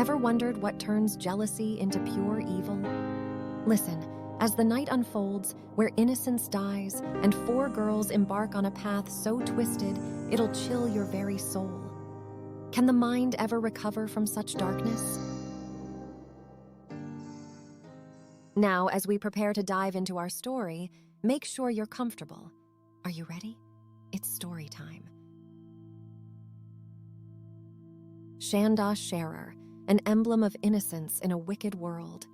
Ever wondered what turns jealousy into pure evil? Listen, as the night unfolds, where innocence dies and 4 girls embark on a path so twisted it'll chill your very soul. Can the mind ever recover from such darkness? Now, as we prepare to dive into our story, make sure you're comfortable. Are you ready? It's story time. Shanda Sharer, an emblem of innocence in a wicked world.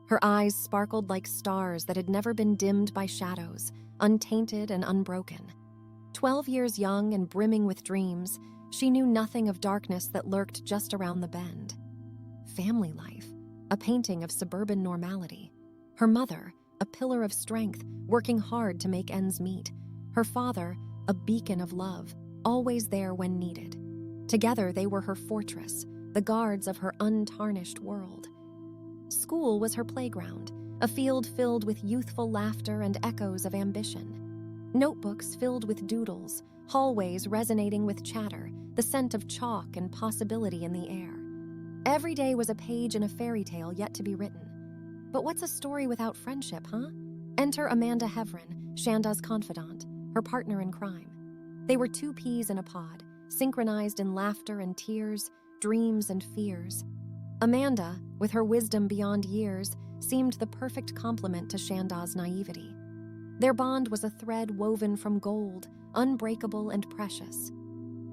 Her eyes sparkled like stars that had never been dimmed by shadows, untainted and unbroken. 12 years young and brimming with dreams, she knew nothing of darkness that lurked just around the bend. Family life, a painting of suburban normality. Her mother, a pillar of strength, working hard to make ends meet. Her father, a beacon of love, always there when needed. Together they were her fortress, the guards of her untarnished world. School was her playground, a field filled with youthful laughter and echoes of ambition. Notebooks filled with doodles, hallways resonating with chatter, the scent of chalk and possibility in the air. Every day was a page in a fairy tale yet to be written. But what's a story without friendship, huh? Enter Amanda Hevron, Shanda's confidant, her partner in crime. They were 2 peas in a pod, synchronized in laughter and tears, dreams and fears. Amanda, with her wisdom beyond years, seemed the perfect complement to Shanda's naivety. Their bond was a thread woven from gold, unbreakable and precious.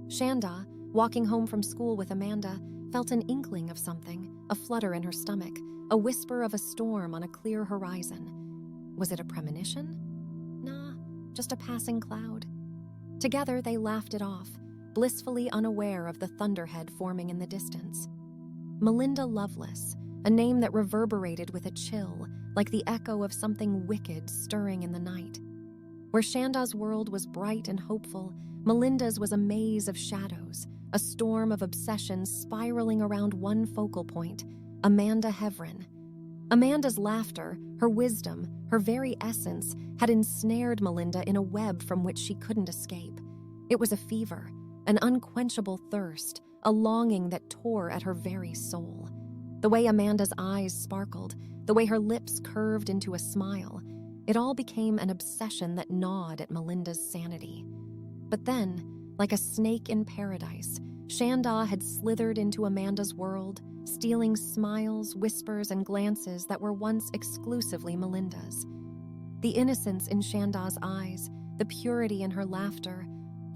Shanda, walking home from school with Amanda, felt an inkling of something, a flutter in her stomach, a whisper of a storm on a clear horizon. Was it a premonition? Nah, just a passing cloud. Together they laughed it off, blissfully unaware of the thunderhead forming in the distance. Melinda Loveless, a name that reverberated with a chill, like the echo of something wicked stirring in the night. Where Shanda's world was bright and hopeful, Melinda's was a maze of shadows, a storm of obsessions spiraling around one focal point, Amanda Hevron. Amanda's laughter, her wisdom, her very essence, had ensnared Melinda in a web from which she couldn't escape. It was a fever, an unquenchable thirst, a longing that tore at her very soul. The way Amanda's eyes sparkled, the way her lips curved into a smile, it all became an obsession that gnawed at Melinda's sanity. But then, like a snake in paradise, Shanda had slithered into Amanda's world, stealing smiles, whispers, and glances that were once exclusively Melinda's. The innocence in Shanda's eyes, the purity in her laughter,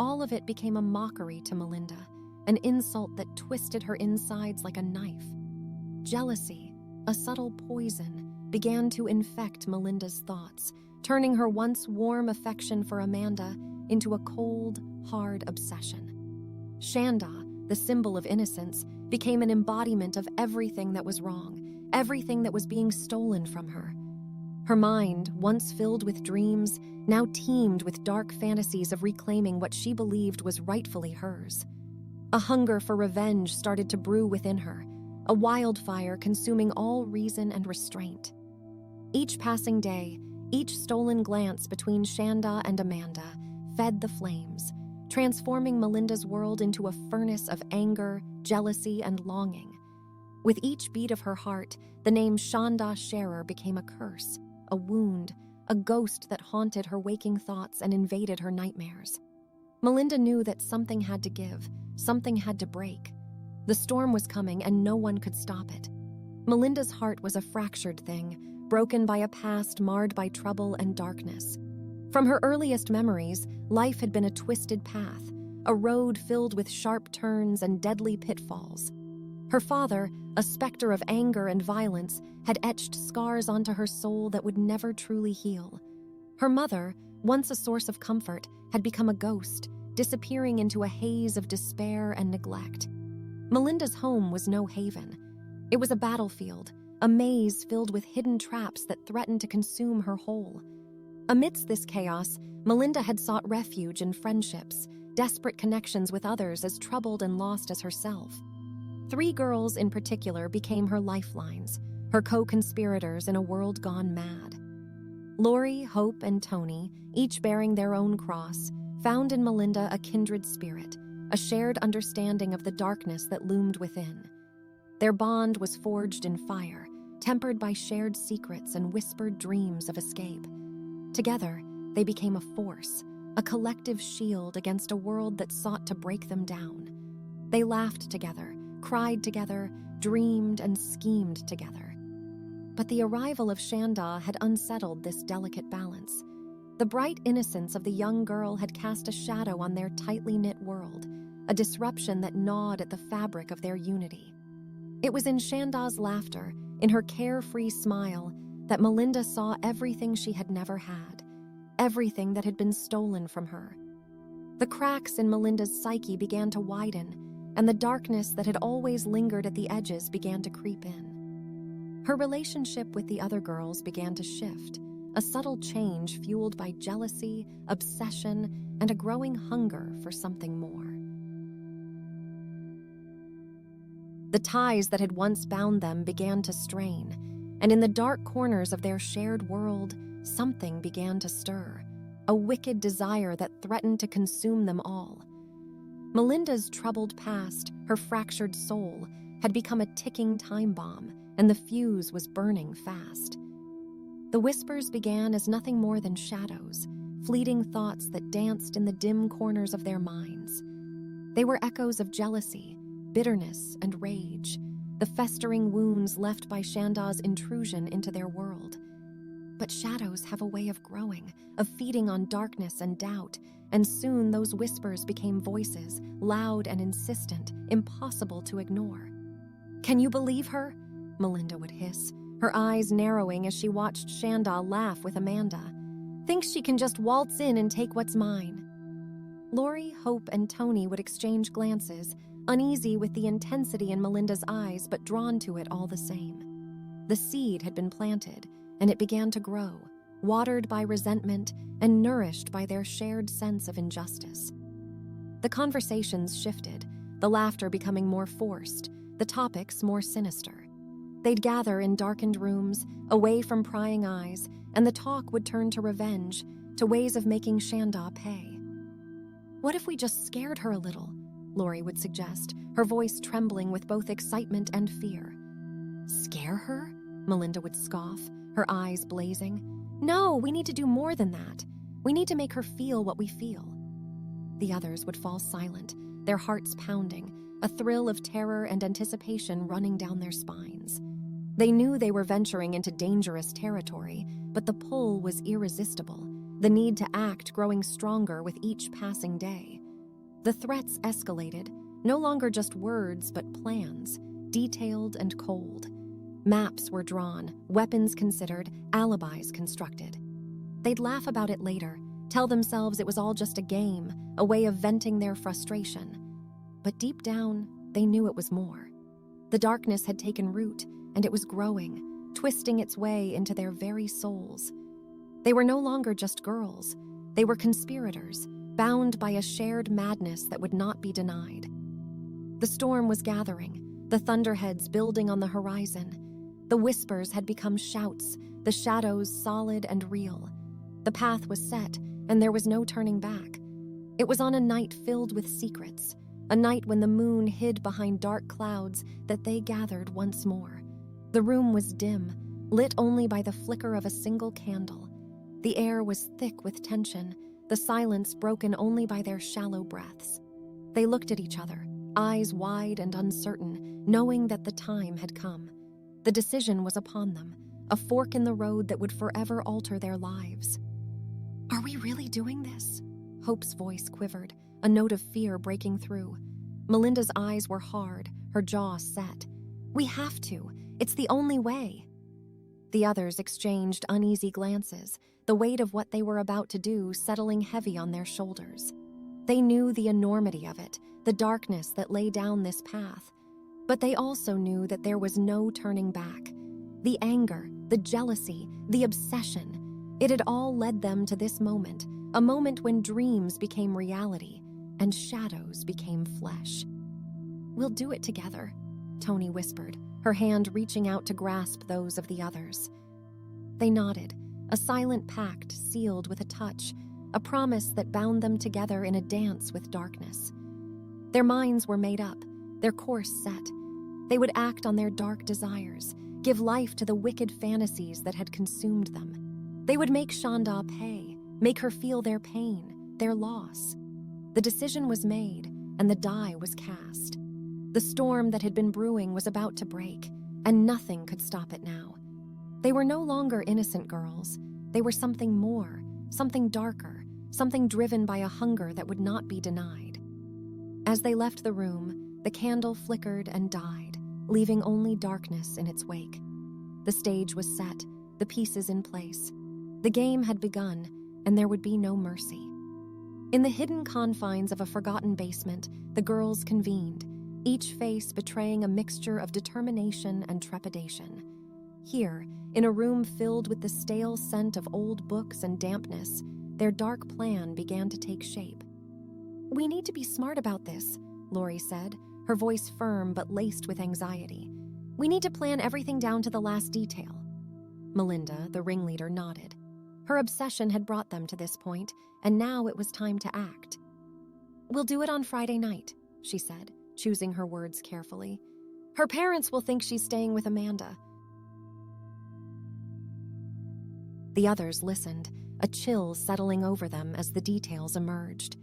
all of it became a mockery to Melinda, an insult that twisted her insides like a knife. Jealousy, a subtle poison, began to infect Melinda's thoughts, turning her once warm affection for Amanda into a cold, hard obsession. Shanda, the symbol of innocence, became an embodiment of everything that was wrong, everything that was being stolen from her. Her mind, once filled with dreams, now teemed with dark fantasies of reclaiming what she believed was rightfully hers. A hunger for revenge started to brew within her, a wildfire consuming all reason and restraint. Each passing day, each stolen glance between Shanda and Amanda fed the flames, transforming Melinda's world into a furnace of anger, jealousy, and longing. With each beat of her heart, the name Shanda Sharer became a curse, a wound, a ghost that haunted her waking thoughts and invaded her nightmares. Melinda knew that something had to give, something had to break. The storm was coming and no one could stop it. Melinda's heart was a fractured thing, broken by a past marred by trouble and darkness. From her earliest memories, life had been a twisted path, a road filled with sharp turns and deadly pitfalls. Her father, a specter of anger and violence, had etched scars onto her soul that would never truly heal. Her mother, once a source of comfort, had become a ghost, disappearing into a haze of despair and neglect. Melinda's home was no haven. It was a battlefield, a maze filled with hidden traps that threatened to consume her whole. Amidst this chaos, Melinda had sought refuge in friendships, desperate connections with others as troubled and lost as herself. 3 girls in particular became her lifelines, her co-conspirators in a world gone mad. Lori, Hope, and Tony, each bearing their own cross, found in Melinda a kindred spirit, a shared understanding of the darkness that loomed within. Their bond was forged in fire, tempered by shared secrets and whispered dreams of escape. Together, they became a force, a collective shield against a world that sought to break them down. They laughed together, cried together, dreamed and schemed together. But the arrival of Shanda had unsettled this delicate balance. The bright innocence of the young girl had cast a shadow on their tightly knit world, a disruption that gnawed at the fabric of their unity. It was in Shanda's laughter, in her carefree smile, that Melinda saw everything she had never had, everything that had been stolen from her. The cracks in Melinda's psyche began to widen, and the darkness that had always lingered at the edges began to creep in. Her relationship with the other girls began to shift, a subtle change fueled by jealousy, obsession, and a growing hunger for something more. The ties that had once bound them began to strain, and in the dark corners of their shared world, something began to stir, a wicked desire that threatened to consume them all. Melinda's troubled past, her fractured soul, had become a ticking time bomb, and the fuse was burning fast. The whispers began as nothing more than shadows, fleeting thoughts that danced in the dim corners of their minds. They were echoes of jealousy, bitterness, and rage, the festering wounds left by Shanda's intrusion into their world. But shadows have a way of growing, of feeding on darkness and doubt, and soon those whispers became voices, loud and insistent, impossible to ignore. "Can you believe her?" Melinda would hiss, her eyes narrowing as she watched Shanda laugh with Amanda. "Thinks she can just waltz in and take what's mine." Lori, Hope, and Tony would exchange glances, uneasy with the intensity in Melinda's eyes but drawn to it all the same. The seed had been planted, and it began to grow, watered by resentment and nourished by their shared sense of injustice. The conversations shifted, the laughter becoming more forced, the topics more sinister. They'd gather in darkened rooms, away from prying eyes, and the talk would turn to revenge, to ways of making Shanda pay. "What if we just scared her a little?" Lori would suggest, her voice trembling with both excitement and fear. "Scare her?" Melinda would scoff, her eyes blazing. "No, we need to do more than that. We need to make her feel what we feel." The others would fall silent, their hearts pounding, a thrill of terror and anticipation running down their spines. They knew they were venturing into dangerous territory, but the pull was irresistible, the need to act growing stronger with each passing day. The threats escalated, no longer just words but plans, detailed and cold. Maps were drawn, weapons considered, alibis constructed. They'd laugh about it later, tell themselves it was all just a game, a way of venting their frustration. But deep down, they knew it was more. The darkness had taken root, and it was growing, twisting its way into their very souls. They were no longer just girls. They were conspirators, bound by a shared madness that would not be denied. The storm was gathering, the thunderheads building on the horizon. The whispers had become shouts, the shadows solid and real. The path was set, and there was no turning back. It was on a night filled with secrets, a night when the moon hid behind dark clouds that they gathered once more. The room was dim, lit only by the flicker of a single candle. The air was thick with tension, the silence broken only by their shallow breaths. They looked at each other, eyes wide and uncertain, knowing that the time had come. The decision was upon them, a fork in the road that would forever alter their lives. "Are we really doing this?" Hope's voice quivered, a note of fear breaking through. Melinda's eyes were hard, her jaw set. "We have to. It's the only way." The others exchanged uneasy glances, the weight of what they were about to do settling heavy on their shoulders. They knew the enormity of it, the darkness that lay down this path. But they also knew that there was no turning back. The anger, the jealousy, the obsession, it had all led them to this moment, a moment when dreams became reality and shadows became flesh. "We'll do it together," Tony whispered, her hand reaching out to grasp those of the others. They nodded, a silent pact sealed with a touch, a promise that bound them together in a dance with darkness. Their minds were made up, their course set. They would act on their dark desires, give life to the wicked fantasies that had consumed them. They would make Shanda pay, make her feel their pain, their loss. The decision was made, and the die was cast. The storm that had been brewing was about to break, and nothing could stop it now. They were no longer innocent girls. They were something more, something darker, something driven by a hunger that would not be denied. As they left the room, the candle flickered and died, leaving only darkness in its wake. The stage was set, the pieces in place. The game had begun, and there would be no mercy. In the hidden confines of a forgotten basement, the girls convened, each face betraying a mixture of determination and trepidation. Here, in a room filled with the stale scent of old books and dampness, their dark plan began to take shape. "We need to be smart about this," Lori said, her voice firm but laced with anxiety. "We need to plan everything down to the last detail." Melinda, the ringleader, nodded. Her obsession had brought them to this point, and now it was time to act. "We'll do it on Friday night," she said, choosing her words carefully. "Her parents will think she's staying with Amanda." The others listened, a chill settling over them as the details emerged.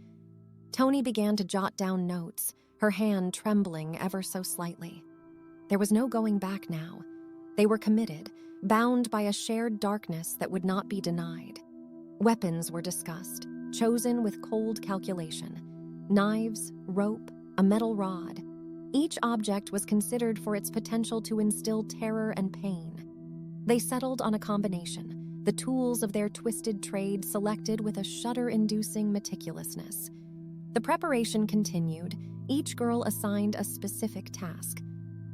Tony began to jot down notes, her hand trembling ever so slightly. There was no going back now. They were committed, bound by a shared darkness that would not be denied. Weapons were discussed, chosen with cold calculation. Knives, rope, a metal rod. Each object was considered for its potential to instill terror and pain. They settled on a combination, the tools of their twisted trade selected with a shudder-inducing meticulousness. The preparation continued, each girl assigned a specific task.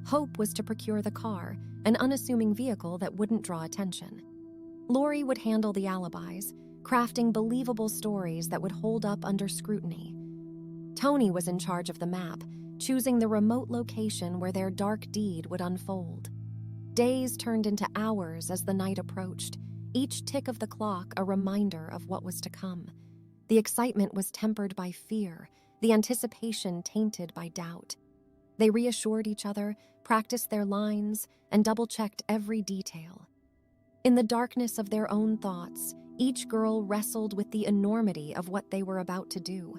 Hope was to procure the car, an unassuming vehicle that wouldn't draw attention. Lori would handle the alibis, crafting believable stories that would hold up under scrutiny. Tony was in charge of the map, choosing the remote location where their dark deed would unfold. Days turned into hours as the night approached, each tick of the clock a reminder of what was to come. The excitement was tempered by fear, the anticipation tainted by doubt. They reassured each other, practiced their lines, and double-checked every detail. In the darkness of their own thoughts, each girl wrestled with the enormity of what they were about to do.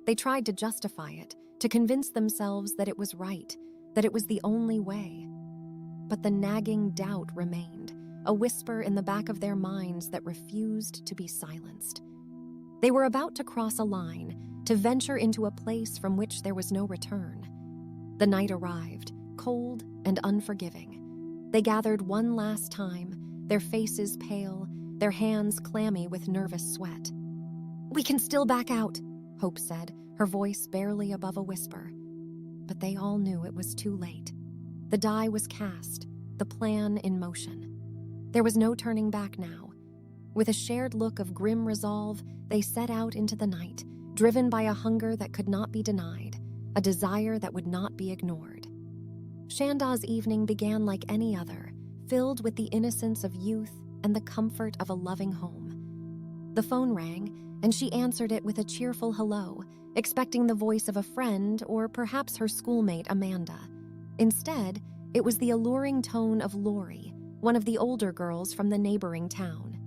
They tried to justify it, to convince themselves that it was right, that it was the only way. But the nagging doubt remained, a whisper in the back of their minds that refused to be silenced. They were about to cross a line, to venture into a place from which there was no return. The night arrived, cold and unforgiving. They gathered one last time, their faces pale, their hands clammy with nervous sweat. "We can still back out," Hope said, her voice barely above a whisper. But they all knew it was too late. The die was cast, the plan in motion. There was no turning back now. With a shared look of grim resolve, they set out into the night, driven by a hunger that could not be denied, a desire that would not be ignored. Shanda's evening began like any other, filled with the innocence of youth and the comfort of a loving home. The phone rang, and she answered it with a cheerful hello, expecting the voice of a friend or perhaps her schoolmate Amanda. Instead, it was the alluring tone of Lori, one of the older girls from the neighboring town.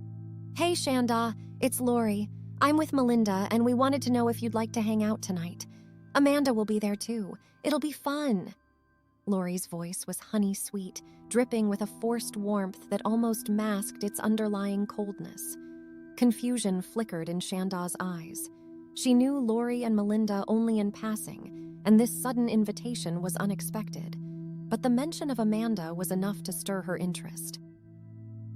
"Hey, Shanda, it's Lori. I'm with Melinda, and we wanted to know if you'd like to hang out tonight. Amanda will be there too. It'll be fun." Lori's voice was honey-sweet, dripping with a forced warmth that almost masked its underlying coldness. Confusion flickered in Shanda's eyes. She knew Lori and Melinda only in passing, and this sudden invitation was unexpected. But the mention of Amanda was enough to stir her interest.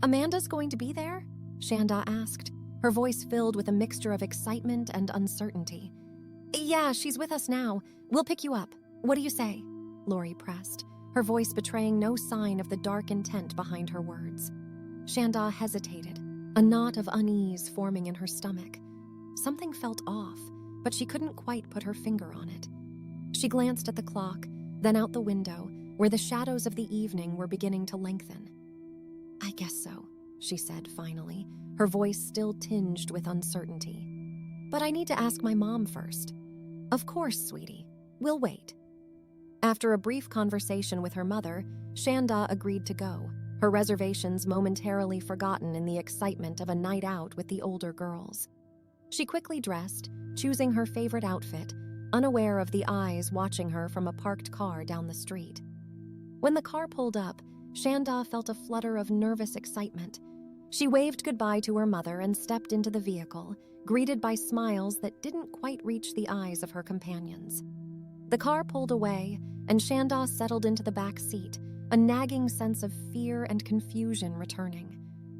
"Amanda's going to be there?" Shanda asked, her voice filled with a mixture of excitement and uncertainty. "Yeah, she's with us now. We'll pick you up. What do you say?" Lori pressed, her voice betraying no sign of the dark intent behind her words. Shanda hesitated, a knot of unease forming in her stomach. Something felt off, but she couldn't quite put her finger on it. She glanced at the clock, then out the window, where the shadows of the evening were beginning to lengthen. "I guess so," she said finally, her voice still tinged with uncertainty. "But I need to ask my mom first." "Of course, sweetie. We'll wait." After a brief conversation with her mother, Shanda agreed to go, her reservations momentarily forgotten in the excitement of a night out with the older girls. She quickly dressed, choosing her favorite outfit, unaware of the eyes watching her from a parked car down the street. When the car pulled up, Shanda felt a flutter of nervous excitement. She waved goodbye to her mother and stepped into the vehicle, greeted by smiles that didn't quite reach the eyes of her companions. The car pulled away, and Shanda settled into the back seat, a nagging sense of fear and confusion returning.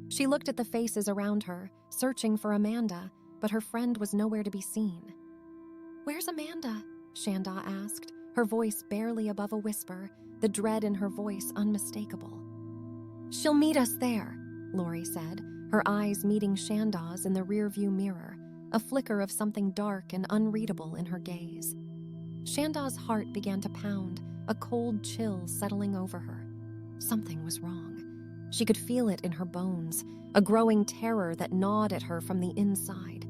She looked at the faces around her, searching for Amanda, but her friend was nowhere to be seen. "Where's Amanda?" Shanda asked, her voice barely above a whisper, the dread in her voice unmistakable. "She'll meet us there," Lori said, her eyes meeting Shanda's in the rearview mirror, a flicker of something dark and unreadable in her gaze. Shanda's heart began to pound, a cold chill settling over her. Something was wrong. She could feel it in her bones, a growing terror that gnawed at her from the inside.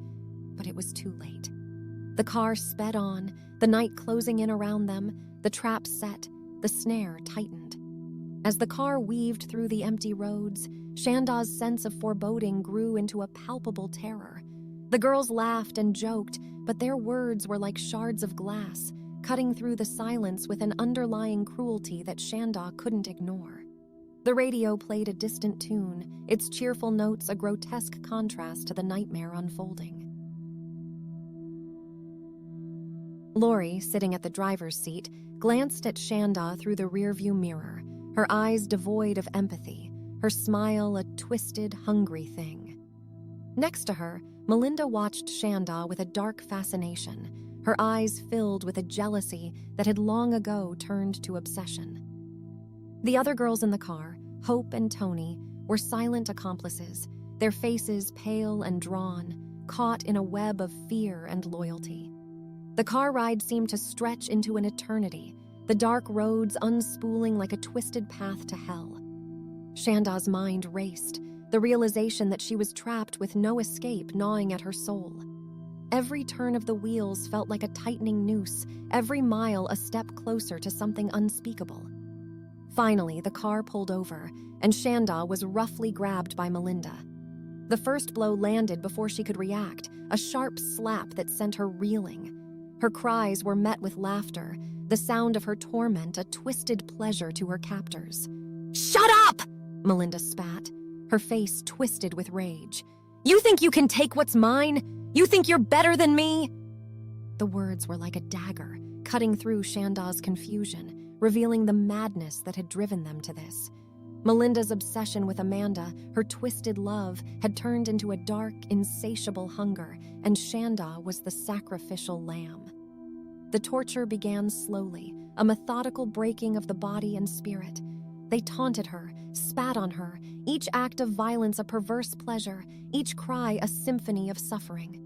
But it was too late. The car sped on, the night closing in around them, the trap set, the snare tightened. As the car weaved through the empty roads, Shanda's sense of foreboding grew into a palpable terror. The girls laughed and joked, but their words were like shards of glass, cutting through the silence with an underlying cruelty that Shanda couldn't ignore. The radio played a distant tune, its cheerful notes a grotesque contrast to the nightmare unfolding. Lori, sitting at the driver's seat, glanced at Shanda through the rearview mirror, her eyes devoid of empathy, her smile a twisted, hungry thing. Next to her, Melinda watched Shanda with a dark fascination, her eyes filled with a jealousy that had long ago turned to obsession. The other girls in the car, Hope and Tony, were silent accomplices, their faces pale and drawn, caught in a web of fear and loyalty. The car ride seemed to stretch into an eternity, the dark roads unspooling like a twisted path to hell. Shanda's mind raced, the realization that she was trapped with no escape gnawing at her soul. Every turn of the wheels felt like a tightening noose, every mile a step closer to something unspeakable. Finally, the car pulled over, and Shanda was roughly grabbed by Melinda. The first blow landed before she could react, a sharp slap that sent her reeling. Her cries were met with laughter, the sound of her torment a twisted pleasure to her captors. "Shut up!" Melinda spat, her face twisted with rage. "You think you can take what's mine? You think you're better than me?" The words were like a dagger, cutting through Shanda's confusion, revealing the madness that had driven them to this. Melinda's obsession with Amanda, her twisted love, had turned into a dark, insatiable hunger, and Shanda was the sacrificial lamb. The torture began slowly, a methodical breaking of the body and spirit. They taunted her, spat on her, each act of violence a perverse pleasure, each cry a symphony of suffering.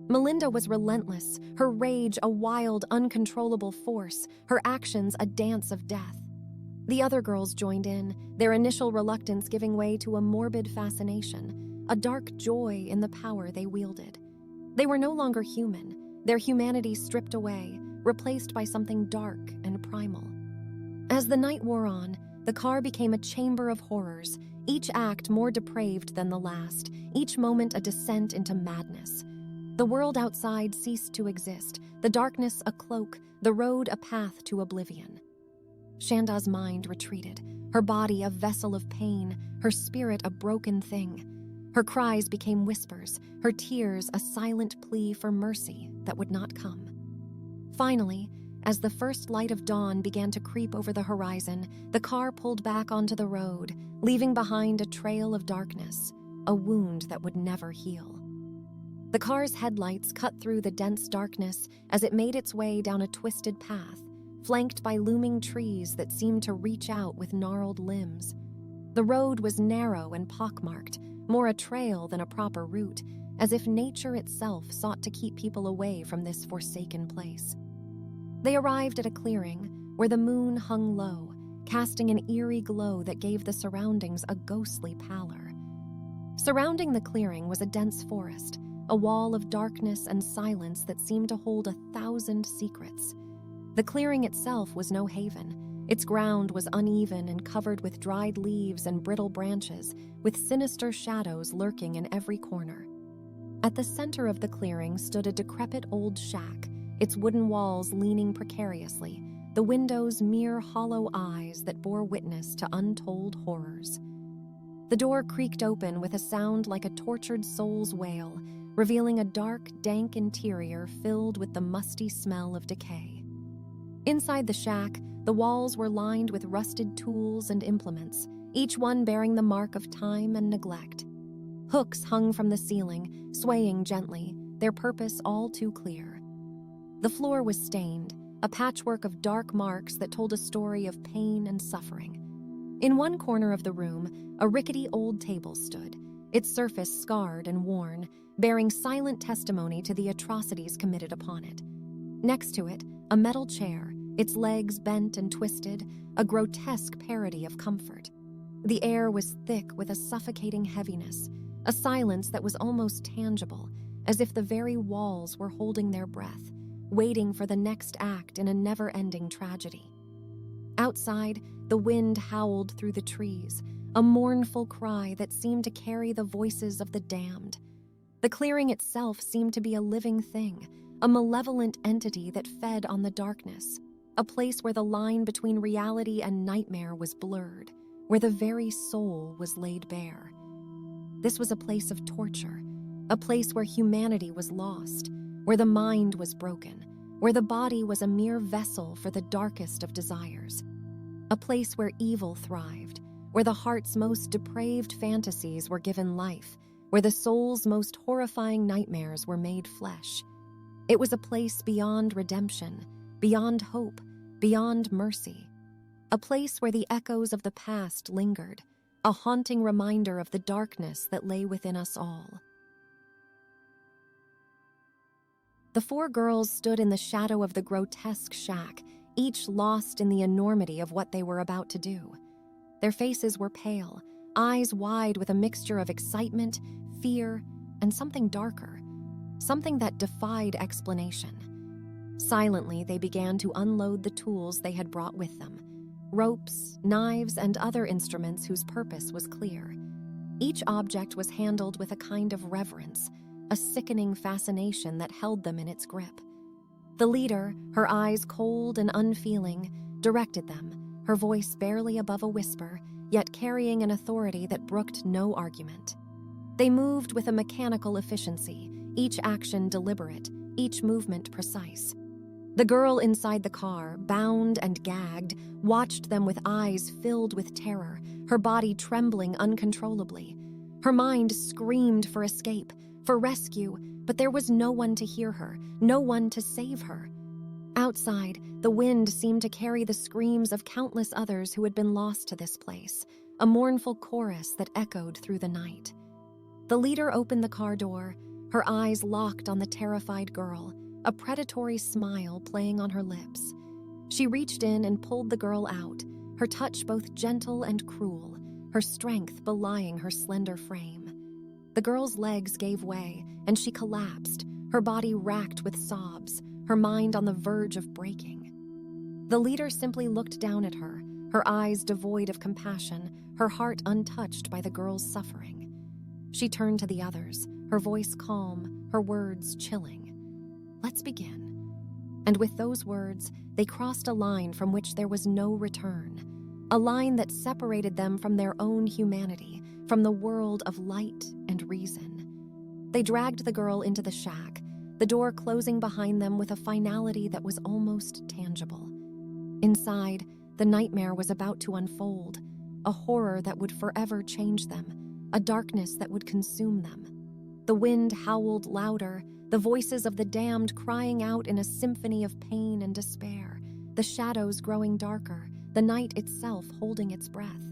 Melinda was relentless, her rage a wild, uncontrollable force, her actions a dance of death. The other girls joined in, their initial reluctance giving way to a morbid fascination, a dark joy in the power they wielded. They were no longer human, their humanity stripped away, replaced by something dark and primal. As the night wore on, the car became a chamber of horrors, each act more depraved than the last, each moment a descent into madness. The world outside ceased to exist, the darkness a cloak, the road a path to oblivion. Shanda's mind retreated, her body a vessel of pain, her spirit a broken thing. Her cries became whispers, her tears a silent plea for mercy that would not come. Finally, as the first light of dawn began to creep over the horizon, the car pulled back onto the road, leaving behind a trail of darkness, a wound that would never heal. The car's headlights cut through the dense darkness as it made its way down a twisted path, flanked by looming trees that seemed to reach out with gnarled limbs. The road was narrow and pockmarked, more a trail than a proper route, as if nature itself sought to keep people away from this forsaken place. They arrived at a clearing where the moon hung low, casting an eerie glow that gave the surroundings a ghostly pallor. Surrounding the clearing was a dense forest, a wall of darkness and silence that seemed to hold 1,000 secrets. The clearing itself was no haven. Its ground was uneven and covered with dried leaves and brittle branches, with sinister shadows lurking in every corner. At the center of the clearing stood a decrepit old shack, its wooden walls leaning precariously, the windows mere hollow eyes that bore witness to untold horrors. The door creaked open with a sound like a tortured soul's wail, revealing a dark, dank interior filled with the musty smell of decay. Inside the shack, the walls were lined with rusted tools and implements, each one bearing the mark of time and neglect. Hooks hung from the ceiling, swaying gently, their purpose all too clear. The floor was stained, a patchwork of dark marks that told a story of pain and suffering. In one corner of the room, a rickety old table stood, its surface scarred and worn, bearing silent testimony to the atrocities committed upon it. Next to it, a metal chair, its legs bent and twisted, a grotesque parody of comfort. The air was thick with a suffocating heaviness, a silence that was almost tangible, as if the very walls were holding their breath, waiting for the next act in a never-ending tragedy. Outside, the wind howled through the trees, a mournful cry that seemed to carry the voices of the damned. The clearing itself seemed to be a living thing, a malevolent entity that fed on the darkness, a place where the line between reality and nightmare was blurred, where the very soul was laid bare. This was a place of torture, a place where humanity was lost, where the mind was broken, where the body was a mere vessel for the darkest of desires. A place where evil thrived, where the heart's most depraved fantasies were given life, where the soul's most horrifying nightmares were made flesh. It was a place beyond redemption, beyond hope, beyond mercy. A place where the echoes of the past lingered, a haunting reminder of the darkness that lay within us all. The four girls stood in the shadow of the grotesque shack, each lost in the enormity of what they were about to do. Their faces were pale, eyes wide with a mixture of excitement, fear, and something darker, something that defied explanation. Silently, they began to unload the tools they had brought with them, ropes, knives, and other instruments whose purpose was clear. Each object was handled with a kind of reverence, a sickening fascination that held them in its grip. The leader, her eyes cold and unfeeling, directed them, her voice barely above a whisper, yet carrying an authority that brooked no argument. They moved with a mechanical efficiency, each action deliberate, each movement precise. The girl inside the car, bound and gagged, watched them with eyes filled with terror, her body trembling uncontrollably. Her mind screamed for escape, for rescue, but there was no one to hear her, no one to save her. Outside, the wind seemed to carry the screams of countless others who had been lost to this place, a mournful chorus that echoed through the night. The leader opened the car door, her eyes locked on the terrified girl, a predatory smile playing on her lips. She reached in and pulled the girl out, her touch both gentle and cruel, her strength belying her slender frame. The girl's legs gave way, and she collapsed, her body racked with sobs, her mind on the verge of breaking. The leader simply looked down at her, her eyes devoid of compassion, her heart untouched by the girl's suffering. She turned to the others, her voice calm, her words chilling. "Let's begin." And with those words, they crossed a line from which there was no return, a line that separated them from their own humanity, from the world of light and reason. They dragged the girl into the shack, the door closing behind them with a finality that was almost tangible. Inside, the nightmare was about to unfold, a horror that would forever change them, a darkness that would consume them. The wind howled louder, the voices of the damned crying out in a symphony of pain and despair, the shadows growing darker, the night itself holding its breath.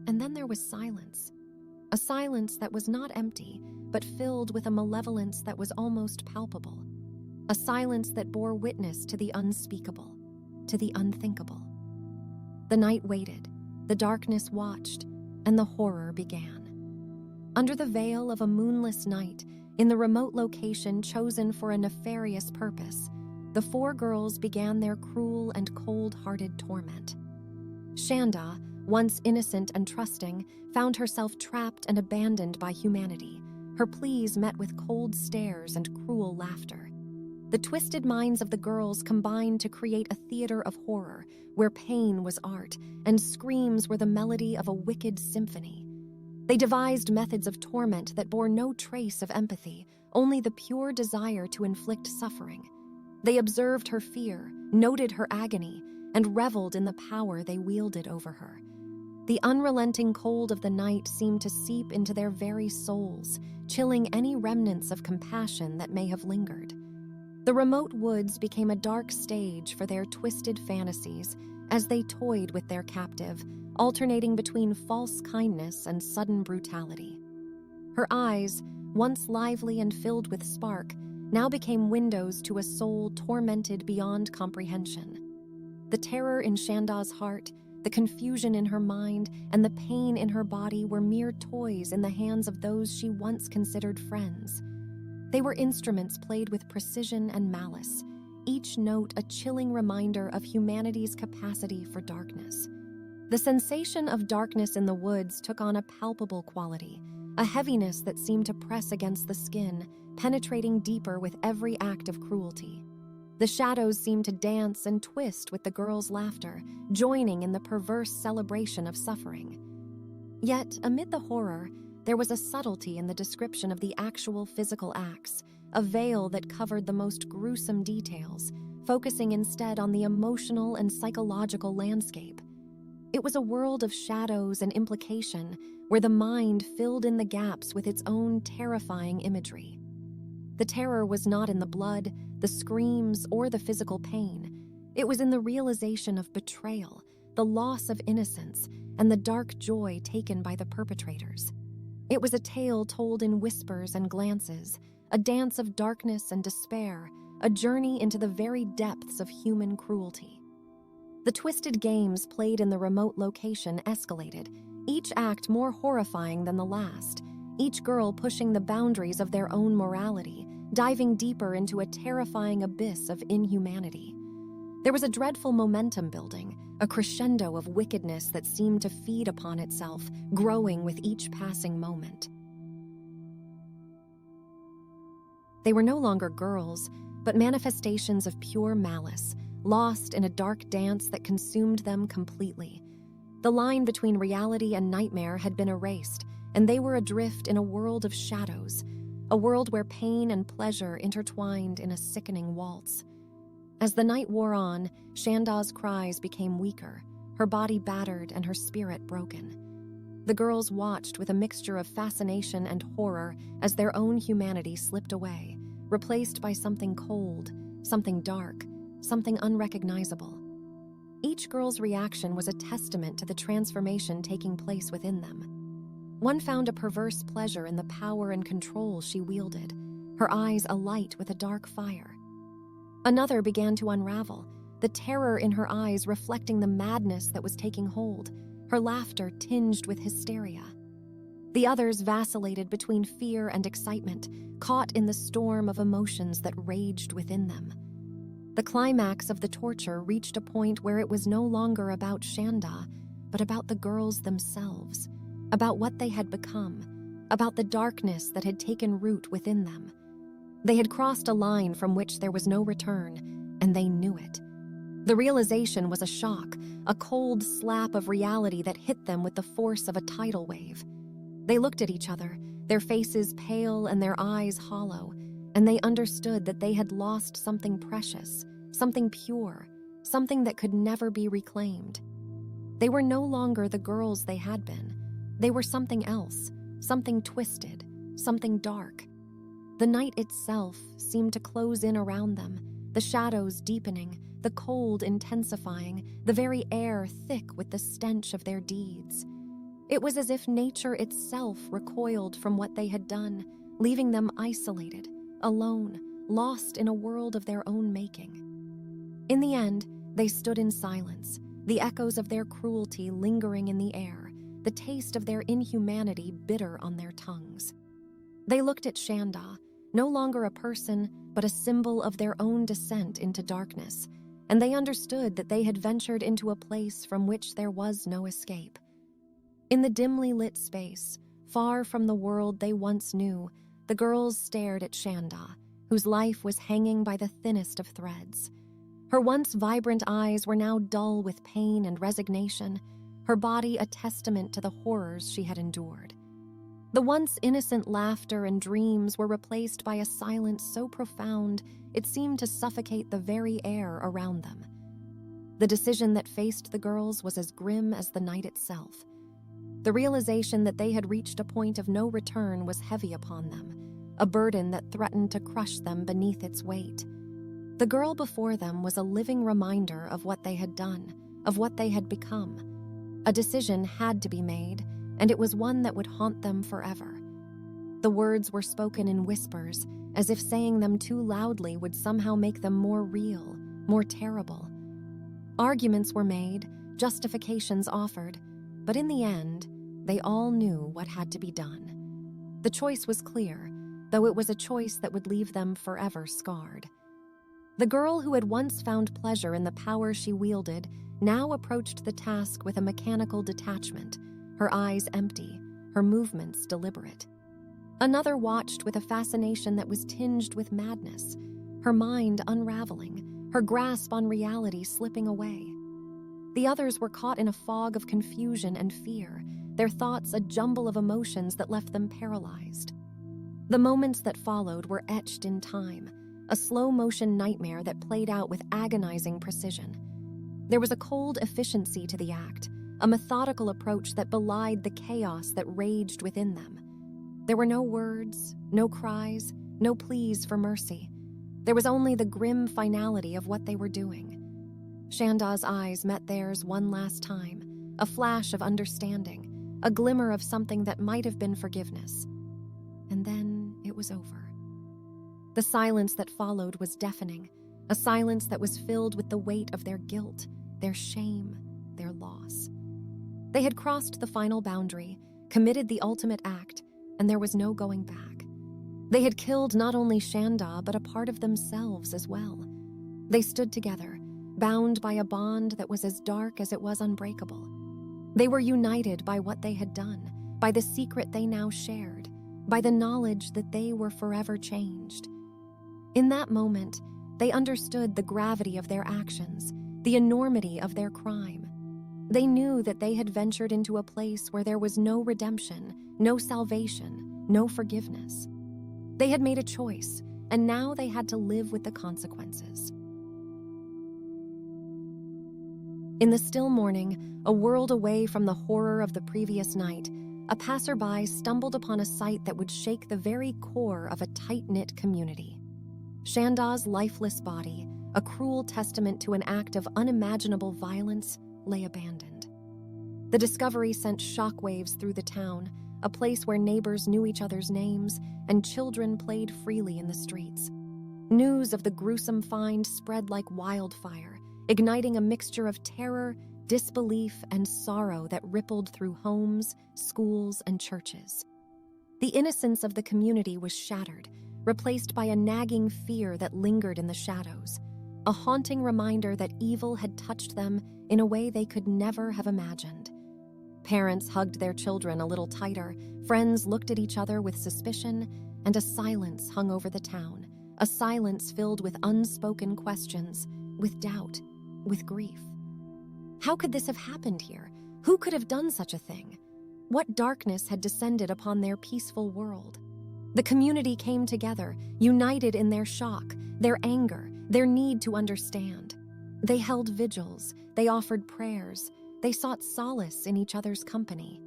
And then there was silence, a silence that was not empty, but filled with a malevolence that was almost palpable, a silence that bore witness to the unspeakable, to the unthinkable. The night waited, the darkness watched, and the horror began. Under the veil of a moonless night, in the remote location chosen for a nefarious purpose, the four girls began their cruel and cold-hearted torment. Shanda, once innocent and trusting, found herself trapped and abandoned by humanity, her pleas met with cold stares and cruel laughter. The twisted minds of the girls combined to create a theater of horror where pain was art and screams were the melody of a wicked symphony. They devised methods of torment that bore no trace of empathy, only the pure desire to inflict suffering. They observed her fear, noted her agony, and reveled in the power they wielded over her. The unrelenting cold of the night seemed to seep into their very souls, chilling any remnants of compassion that may have lingered. The remote woods became a dark stage for their twisted fantasies as they toyed with their captive, alternating between false kindness and sudden brutality. Her eyes, once lively and filled with spark, now became windows to a soul tormented beyond comprehension. The terror in Shanda's heart, the confusion in her mind, and the pain in her body were mere toys in the hands of those she once considered friends. They were instruments played with precision and malice, each note a chilling reminder of humanity's capacity for darkness. The sensation of darkness in the woods took on a palpable quality, a heaviness that seemed to press against the skin, penetrating deeper with every act of cruelty. The shadows seemed to dance and twist with the girls' laughter, joining in the perverse celebration of suffering. Yet, amid the horror, there was a subtlety in the description of the actual physical acts, a veil that covered the most gruesome details, focusing instead on the emotional and psychological landscape. It was a world of shadows and implication, where the mind filled in the gaps with its own terrifying imagery. The terror was not in the blood, the screams, or the physical pain. It was in the realization of betrayal, the loss of innocence, and the dark joy taken by the perpetrators. It was a tale told in whispers and glances, a dance of darkness and despair, a journey into the very depths of human cruelty. The twisted games played in the remote location escalated, each act more horrifying than the last, each girl pushing the boundaries of their own morality, diving deeper into a terrifying abyss of inhumanity. There was a dreadful momentum building, a crescendo of wickedness that seemed to feed upon itself, growing with each passing moment. They were no longer girls, but manifestations of pure malice, lost in a dark dance that consumed them completely. The line between reality and nightmare had been erased, and they were adrift in a world of shadows, a world where pain and pleasure intertwined in a sickening waltz. As the night wore on, Shanda's cries became weaker, her body battered and her spirit broken. The girls watched with a mixture of fascination and horror as their own humanity slipped away, replaced by something cold, something dark, something unrecognizable. Each girl's reaction was a testament to the transformation taking place within them. One found a perverse pleasure in the power and control she wielded, her eyes alight with a dark fire. Another began to unravel, the terror in her eyes reflecting the madness that was taking hold, her laughter tinged with hysteria. The others vacillated between fear and excitement, caught in the storm of emotions that raged within them. The climax of the torture reached a point where it was no longer about Shanda, but about the girls themselves, about what they had become, about the darkness that had taken root within them. They had crossed a line from which there was no return, and they knew it. The realization was a shock, a cold slap of reality that hit them with the force of a tidal wave. They looked at each other, their faces pale and their eyes hollow, and they understood that they had lost something precious, something pure, something that could never be reclaimed. They were no longer the girls they had been. They were something else, something twisted, something dark. The night itself seemed to close in around them, the shadows deepening, the cold intensifying, the very air thick with the stench of their deeds. It was as if nature itself recoiled from what they had done, leaving them isolated, alone, lost in a world of their own making. In the end, they stood in silence, the echoes of their cruelty lingering in the air, the taste of their inhumanity bitter on their tongues. They looked at Shanda, no longer a person, but a symbol of their own descent into darkness, and they understood that they had ventured into a place from which there was no escape. In the dimly lit space, far from the world they once knew, the girls stared at Shanda, whose life was hanging by the thinnest of threads. Her once vibrant eyes were now dull with pain and resignation, her body a testament to the horrors she had endured. The once innocent laughter and dreams were replaced by a silence so profound it seemed to suffocate the very air around them. The decision that faced the girls was as grim as the night itself. The realization that they had reached a point of no return was heavy upon them, a burden that threatened to crush them beneath its weight. The girl before them was a living reminder of what they had done, of what they had become. A decision had to be made, and it was one that would haunt them forever. The words were spoken in whispers, as if saying them too loudly would somehow make them more real, more terrible. Arguments were made, justifications offered, but in the end, they all knew what had to be done. The choice was clear, though it was a choice that would leave them forever scarred. The girl who had once found pleasure in the power she wielded now approached the task with a mechanical detachment, her eyes empty, her movements deliberate. Another watched with a fascination that was tinged with madness, her mind unraveling, her grasp on reality slipping away. The others were caught in a fog of confusion and fear, their thoughts a jumble of emotions that left them paralyzed. The moments that followed were etched in time, a slow-motion nightmare that played out with agonizing precision. There was a cold efficiency to the act, a methodical approach that belied the chaos that raged within them. There were no words, no cries, no pleas for mercy. There was only the grim finality of what they were doing. Shanda's eyes met theirs one last time, a flash of understanding, a glimmer of something that might have been forgiveness. And then it was over. The silence that followed was deafening, a silence that was filled with the weight of their guilt, their shame, their loss. They had crossed the final boundary, committed the ultimate act, and there was no going back. They had killed not only Shanda, but a part of themselves as well. They stood together, bound by a bond that was as dark as it was unbreakable. They were united by what they had done, by the secret they now shared, by the knowledge that they were forever changed. In that moment, they understood the gravity of their actions, the enormity of their crime. They knew that they had ventured into a place where there was no redemption, no salvation, no forgiveness. They had made a choice, and now they had to live with the consequences. In the still morning, a world away from the horror of the previous night, a passerby stumbled upon a sight that would shake the very core of a tight-knit community. Shanda's lifeless body, a cruel testament to an act of unimaginable violence, lay abandoned. The discovery sent shockwaves through the town, a place where neighbors knew each other's names and children played freely in the streets. News of the gruesome find spread like wildfire, igniting a mixture of terror, disbelief, and sorrow that rippled through homes, schools, and churches. The innocence of the community was shattered, replaced by a nagging fear that lingered in the shadows, a haunting reminder that evil had touched them in a way they could never have imagined. Parents hugged their children a little tighter, friends looked at each other with suspicion, and a silence hung over the town, a silence filled with unspoken questions, with doubt, with grief. How could this have happened here? Who could have done such a thing? What darkness had descended upon their peaceful world? The community came together, united in their shock, their anger, their need to understand. They held vigils, they offered prayers, they sought solace in each other's company.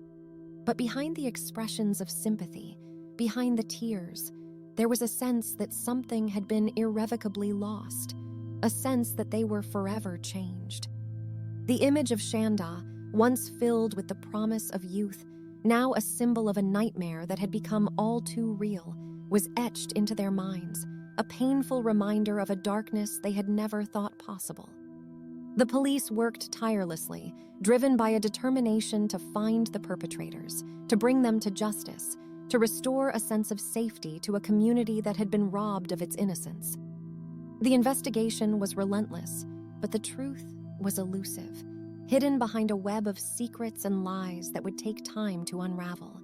But behind the expressions of sympathy, behind the tears, there was a sense that something had been irrevocably lost, a sense that they were forever changed. The image of Shanda, once filled with the promise of youth, now a symbol of a nightmare that had become all too real, was etched into their minds, a painful reminder of a darkness they had never thought possible. The police worked tirelessly, driven by a determination to find the perpetrators, to bring them to justice, to restore a sense of safety to a community that had been robbed of its innocence. The investigation was relentless, but the truth was elusive, hidden behind a web of secrets and lies that would take time to unravel.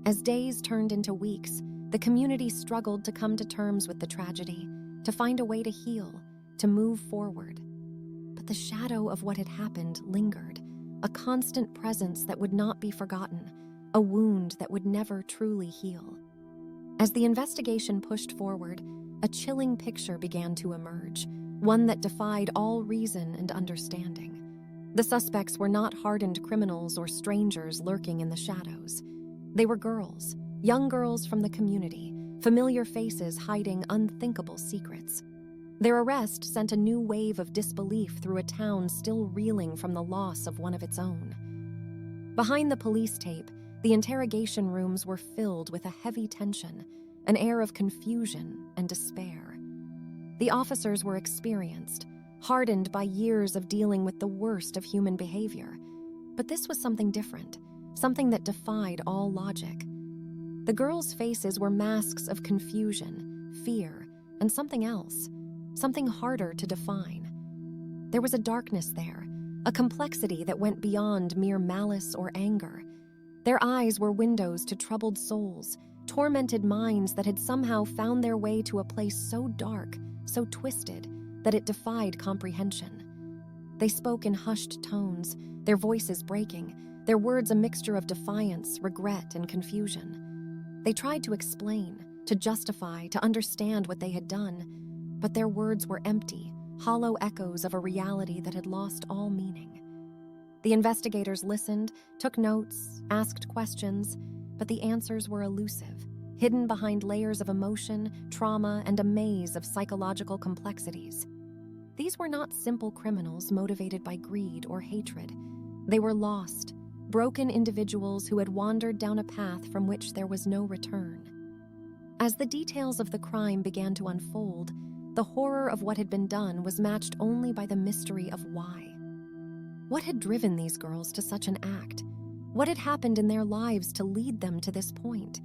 As days turned into weeks, the community struggled to come to terms with the tragedy, to find a way to heal, to move forward. But the shadow of what had happened lingered, a constant presence that would not be forgotten, a wound that would never truly heal. As the investigation pushed forward, a chilling picture began to emerge, one that defied all reason and understanding. The suspects were not hardened criminals or strangers lurking in the shadows. They were girls, young girls from the community, familiar faces hiding unthinkable secrets. Their arrest sent a new wave of disbelief through a town still reeling from the loss of one of its own. Behind the police tape, the interrogation rooms were filled with a heavy tension, an air of confusion and despair. The officers were experienced, hardened by years of dealing with the worst of human behavior. But this was something different, something that defied all logic. The girls' faces were masks of confusion, fear, and something else, something harder to define. There was a darkness there, a complexity that went beyond mere malice or anger. Their eyes were windows to troubled souls, tormented minds that had somehow found their way to a place so dark, so twisted, that it defied comprehension. They spoke in hushed tones, their voices breaking, their words a mixture of defiance, regret, and confusion. They tried to explain, to justify, to understand what they had done, but their words were empty, hollow echoes of a reality that had lost all meaning. The investigators listened, took notes, asked questions, but the answers were elusive, hidden behind layers of emotion, trauma, and a maze of psychological complexities. These were not simple criminals motivated by greed or hatred. They were lost, broken individuals who had wandered down a path from which there was no return. As the details of the crime began to unfold, the horror of what had been done was matched only by the mystery of why. What had driven these girls to such an act? What had happened in their lives to lead them to this point?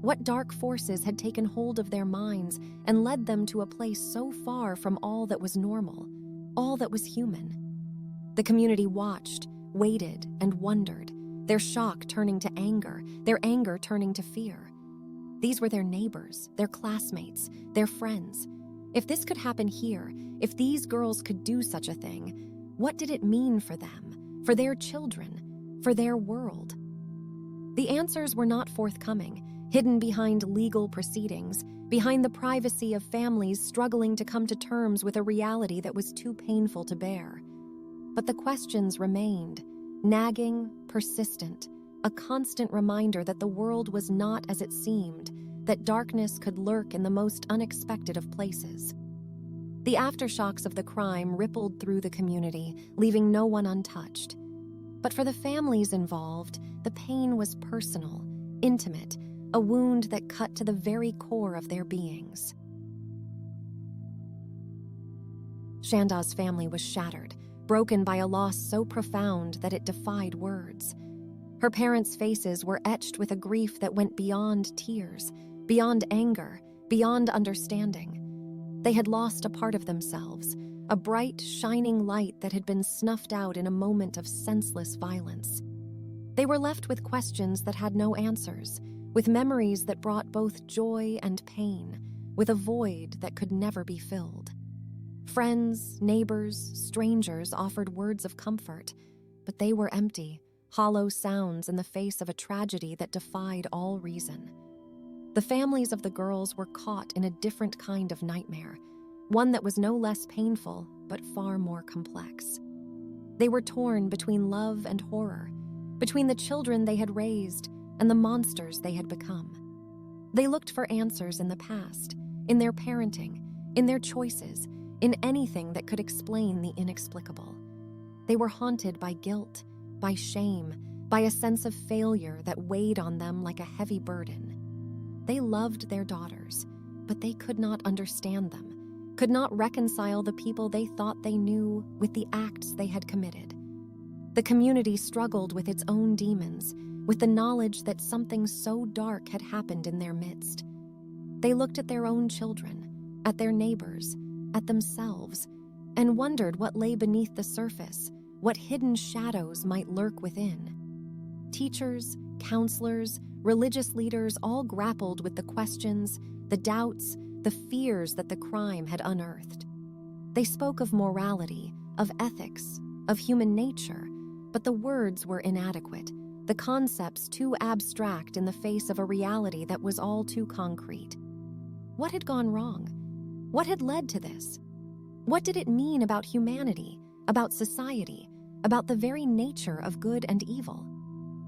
What dark forces had taken hold of their minds and led them to a place so far from all that was normal, all that was human? The community watched, waited, and wondered, their shock turning to anger, their anger turning to fear. These were their neighbors, their classmates, their friends. If this could happen here, if these girls could do such a thing, what did it mean for them, for their children, for their world? The answers were not forthcoming, hidden behind legal proceedings, behind the privacy of families struggling to come to terms with a reality that was too painful to bear. But the questions remained, nagging, persistent, a constant reminder that the world was not as it seemed, that darkness could lurk in the most unexpected of places. The aftershocks of the crime rippled through the community, leaving no one untouched. But for the families involved, the pain was personal, intimate, a wound that cut to the very core of their beings. Shanda's family was shattered, broken by a loss so profound that it defied words. Her parents' faces were etched with a grief that went beyond tears, beyond anger, beyond understanding. They had lost a part of themselves, a bright, shining light that had been snuffed out in a moment of senseless violence. They were left with questions that had no answers, with memories that brought both joy and pain, with a void that could never be filled. Friends, neighbors, strangers offered words of comfort, but they were empty, hollow sounds in the face of a tragedy that defied all reason. The families of the girls were caught in a different kind of nightmare, one that was no less painful, but far more complex. They were torn between love and horror, between the children they had raised and the monsters they had become. They looked for answers in the past, in their parenting, in their choices, in anything that could explain the inexplicable. They were haunted by guilt, by shame, by a sense of failure that weighed on them like a heavy burden. They loved their daughters, but they could not understand them, could not reconcile the people they thought they knew with the acts they had committed. The community struggled with its own demons, with the knowledge that something so dark had happened in their midst. They looked at their own children, at their neighbors, at themselves, and wondered what lay beneath the surface, what hidden shadows might lurk within. Teachers, counselors, religious leaders all grappled with the questions, the doubts, the fears that the crime had unearthed. They spoke of morality, of ethics, of human nature, but the words were inadequate, the concepts too abstract in the face of a reality that was all too concrete. What had gone wrong? What had led to this? What did it mean about humanity, about society, about the very nature of good and evil?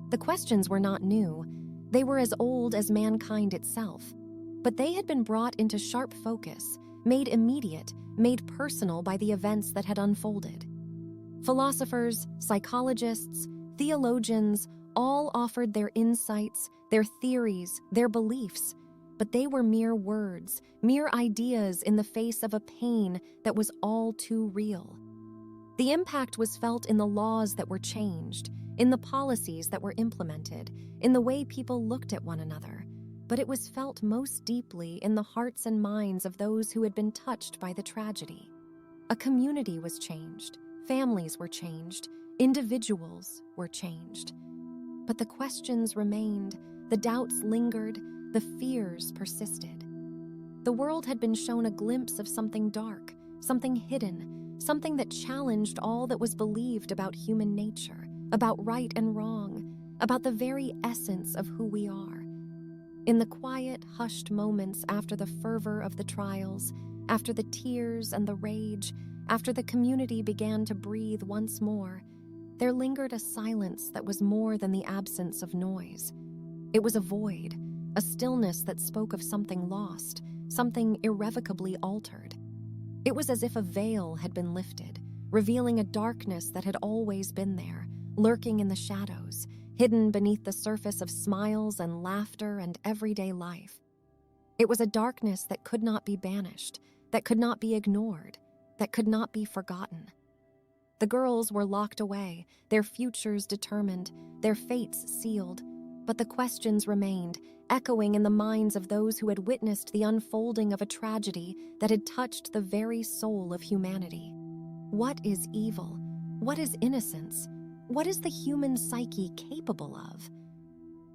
The questions were not new. They were as old as mankind itself, but they had been brought into sharp focus, made immediate, made personal by the events that had unfolded. Philosophers, psychologists, theologians all offered their insights, their theories, their beliefs, but they were mere words, mere ideas in the face of a pain that was all too real. The impact was felt in the laws that were changed, in the policies that were implemented, in the way people looked at one another, but it was felt most deeply in the hearts and minds of those who had been touched by the tragedy. A community was changed, families were changed, individuals were changed. But the questions remained, the doubts lingered, the fears persisted. The world had been shown a glimpse of something dark, something hidden, something that challenged all that was believed about human nature, about right and wrong, about the very essence of who we are. In the quiet, hushed moments after the fervor of the trials, after the tears and the rage, after the community began to breathe once more, there lingered a silence that was more than the absence of noise. It was a void, a stillness that spoke of something lost, something irrevocably altered. It was as if a veil had been lifted, revealing a darkness that had always been there, lurking in the shadows, hidden beneath the surface of smiles and laughter and everyday life. It was a darkness that could not be banished, that could not be ignored, that could not be forgotten. The girls were locked away, their futures determined, their fates sealed, but the questions remained, echoing in the minds of those who had witnessed the unfolding of a tragedy that had touched the very soul of humanity. What is evil? What is innocence? What is the human psyche capable of?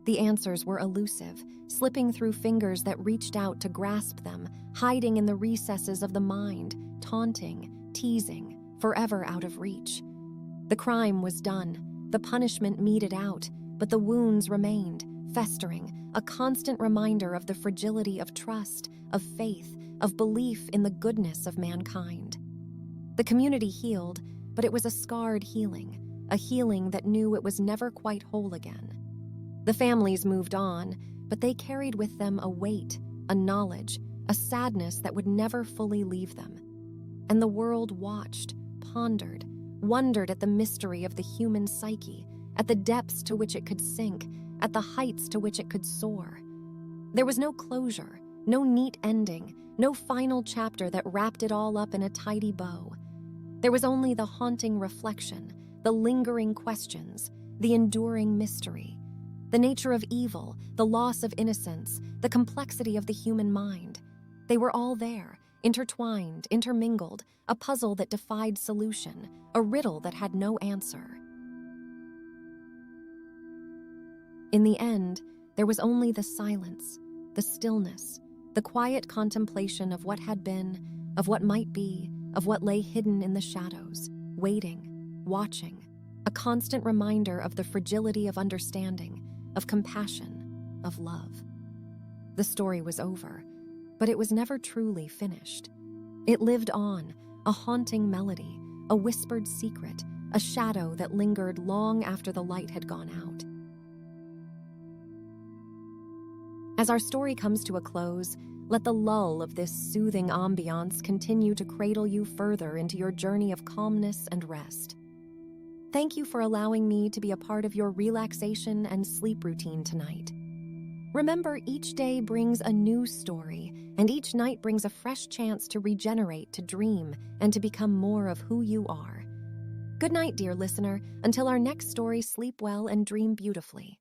The answers were elusive, slipping through fingers that reached out to grasp them, hiding in the recesses of the mind, taunting, teasing, forever out of reach. The crime was done, the punishment meted out, but the wounds remained, festering, a constant reminder of the fragility of trust, of faith, of belief in the goodness of mankind. The community healed, but it was a scarred healing, a healing that knew it was never quite whole again. The families moved on, but they carried with them a weight, a knowledge, a sadness that would never fully leave them. And the world watched, pondered, wondered at the mystery of the human psyche, at the depths to which it could sink, at the heights to which it could soar. There was no closure, no neat ending, no final chapter that wrapped it all up in a tidy bow. There was only the haunting reflection, the lingering questions, the enduring mystery. The nature of evil, the loss of innocence, the complexity of the human mind. They were all there, intertwined, intermingled, a puzzle that defied solution, a riddle that had no answer. In the end, there was only the silence, the stillness, the quiet contemplation of what had been, of what might be, of what lay hidden in the shadows, waiting, watching, a constant reminder of the fragility of understanding, of compassion, of love. The story was over, but it was never truly finished. It lived on, a haunting melody, a whispered secret, a shadow that lingered long after the light had gone out. As our story comes to a close, let the lull of this soothing ambiance continue to cradle you further into your journey of calmness and rest. Thank you for allowing me to be a part of your relaxation and sleep routine tonight. Remember, each day brings a new story, and each night brings a fresh chance to regenerate, to dream, and to become more of who you are. Good night, dear listener. Until our next story, sleep well and dream beautifully.